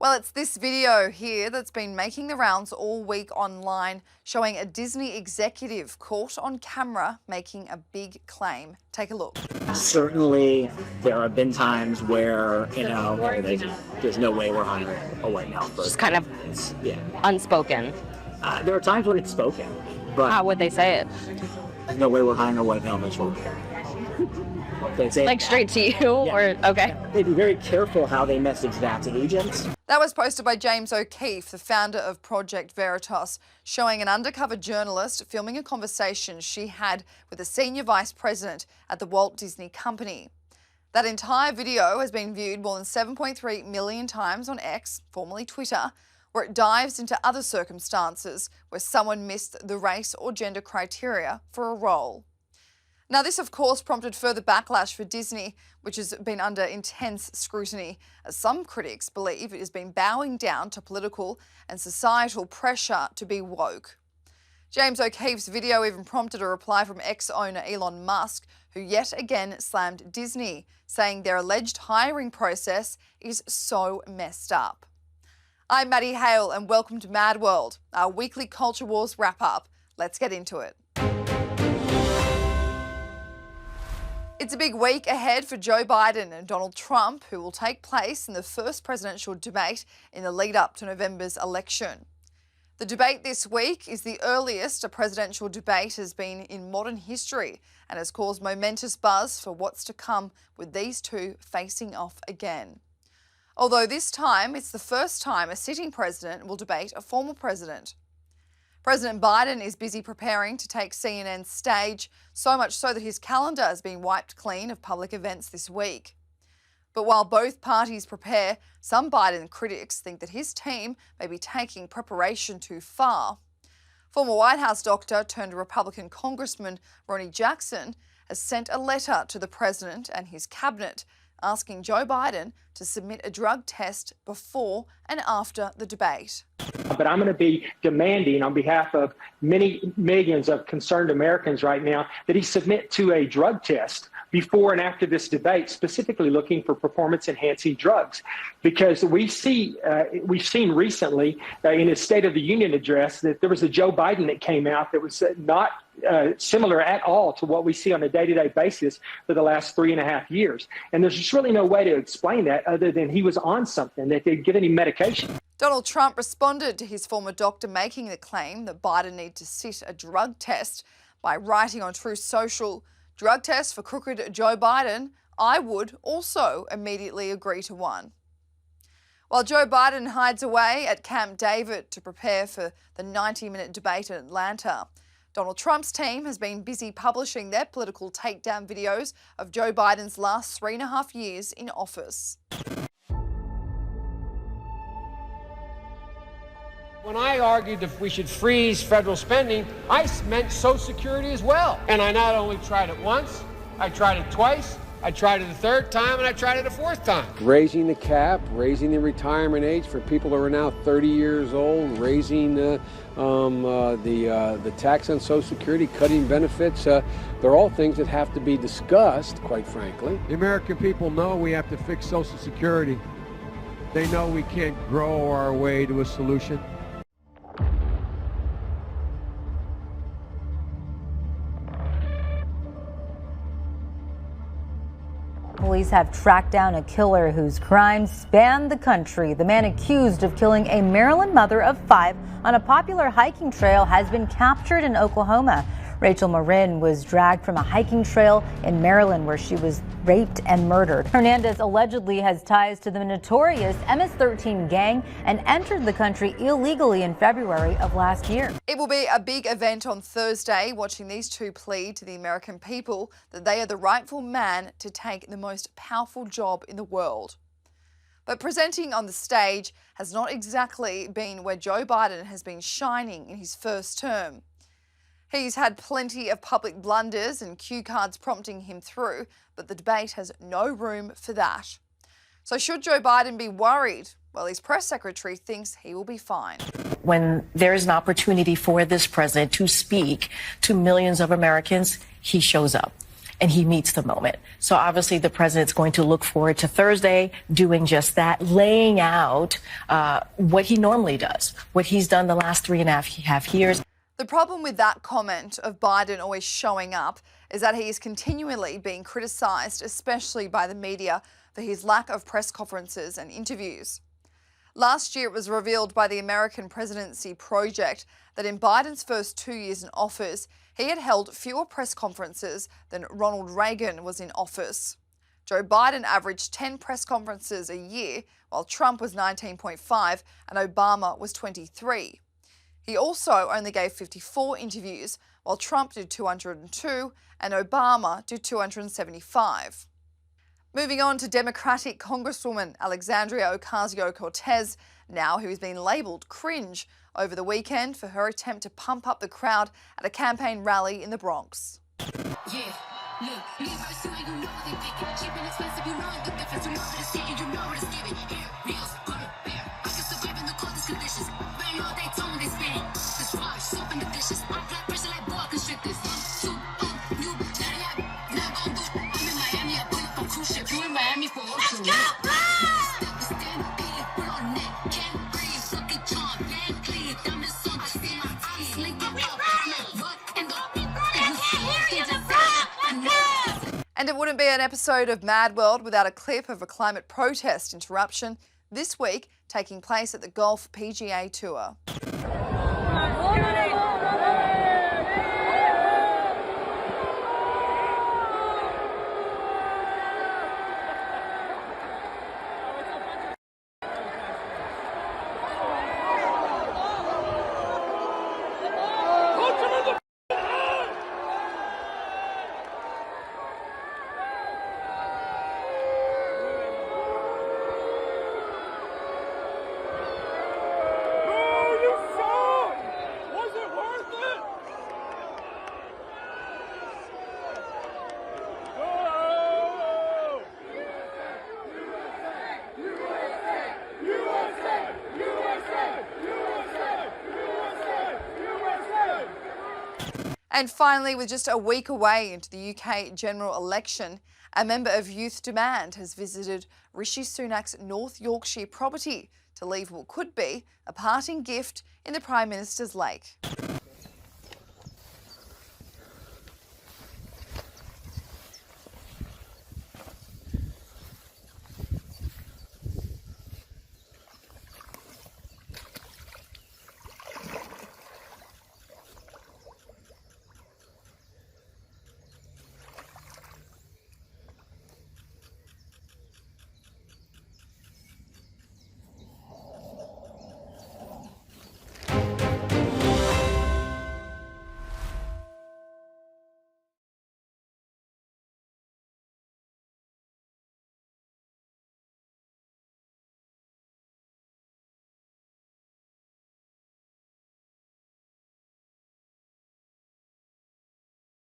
Well, it's this video here that's been making the rounds all week online, showing a Disney executive caught on camera making a big claim. Take a look. Certainly, there have been times where, there's no way we're hiring a white male person. Just kind of unspoken. There are times when it's spoken, but how would they say it? there's no way we're hiring a white male person. Like straight to you, or okay? They'd be very careful how they message that to agents. That was posted by James O'Keefe, the founder of Project Veritas, showing an undercover journalist filming a conversation she had with a senior vice president at the Walt Disney Company. That entire video has been viewed more than 7.3 million times on X, formerly Twitter, where it dives into other circumstances where someone missed the race or gender criteria for a role. Now, this, of course, prompted further backlash for Disney, which has been under intense scrutiny, as some critics believe it has been bowing down to political and societal pressure to be woke. James O'Keefe's video even prompted a reply from ex-owner Elon Musk, who yet again slammed Disney, saying their alleged hiring process is so messed up. I'm Maddie Hale, and welcome to Mad World, our weekly Culture Wars wrap-up. Let's get into it. It's a big week ahead for Joe Biden and Donald Trump, who will take place in the first presidential debate in the lead up to November's election. The debate this week is the earliest a presidential debate has been in modern history and has caused momentous buzz for what's to come with these two facing off again. Although this time it's the first time a sitting president will debate a former president. President Biden is busy preparing to take CNN's stage, so much so that his calendar has been wiped clean of public events this week. But while both parties prepare, some Biden critics think that his team may be taking preparation too far. Former White House doctor turned Republican Congressman Ronnie Jackson has sent a letter to the president and his cabinet asking Joe Biden to submit a drug test before and after the debate. But I'm going to be demanding on behalf of many millions of concerned Americans right now that he submit to a drug test before and after this debate, specifically looking for performance-enhancing drugs. Because we've seen recently in his State of the Union address that there was a Joe Biden that came out that was not similar at all to what we see on a day-to-day basis for the last 3.5 years. And there's just really no way to explain that other than he was on something, that they'd given him medication. Donald Trump responded to his former doctor making the claim that Biden need to sit a drug test by writing on Truth Social, "Drug test for crooked Joe Biden, I would also immediately agree to one." While Joe Biden hides away at Camp David to prepare for the 90-minute debate in Atlanta, Donald Trump's team has been busy publishing their political takedown videos of Joe Biden's last 3.5 years in office. When I argued that we should freeze federal spending, I meant Social Security as well. And I not only tried it once, I tried it twice, I tried it a third time, and I tried it a fourth time. Raising the cap, raising the retirement age for people who are now 30 years old, raising the tax on Social Security, cutting benefits. They're all things that have to be discussed, quite frankly. The American people know we have to fix Social Security. They know we can't grow our way to a solution. Police have tracked down a killer whose crimes spanned the country. The man accused of killing a Maryland mother of 5 on a popular hiking trail has been captured in Oklahoma. Rachel Marin was dragged from a hiking trail in Maryland where she was raped and murdered. Hernandez allegedly has ties to the notorious MS-13 gang and entered the country illegally in February of last year. It will be a big event on Thursday, watching these two plead to the American people that they are the rightful man to take the most powerful job in the world. But presenting on the stage has not exactly been where Joe Biden has been shining in his first term. He's had plenty of public blunders and cue cards prompting him through, but the debate has no room for that. So should Joe Biden be worried? Well, his press secretary thinks he will be fine. When there is an opportunity for this president to speak to millions of Americans, he shows up. and he meets the moment. So obviously the president's going to look forward to Thursday doing just that, laying out what he normally does, what he's done the last 3.5 years. The problem with that comment of Biden always showing up is that he is continually being criticised, especially by the media, for his lack of press conferences and interviews. Last year, it was revealed by the American Presidency Project that in Biden's first 2 years in office, he had held fewer press conferences than Ronald Reagan was in office. Joe Biden averaged 10 press conferences a year, while Trump was 19.5 and Obama was 23. He also only gave 54 interviews, while Trump did 202 and Obama did 275. Moving on to Democratic Congresswoman Alexandria Ocasio-Cortez, now who has been labelled cringe over the weekend for her attempt to pump up the crowd at a campaign rally in the Bronx. And it wouldn't be an episode of Mad World without a clip of a climate protest interruption this week taking place at the Golf PGA Tour. And finally, with just a week away into the UK general election, a member of Youth Demand has visited Rishi Sunak's North Yorkshire property to leave what could be a parting gift in the Prime Minister's lake.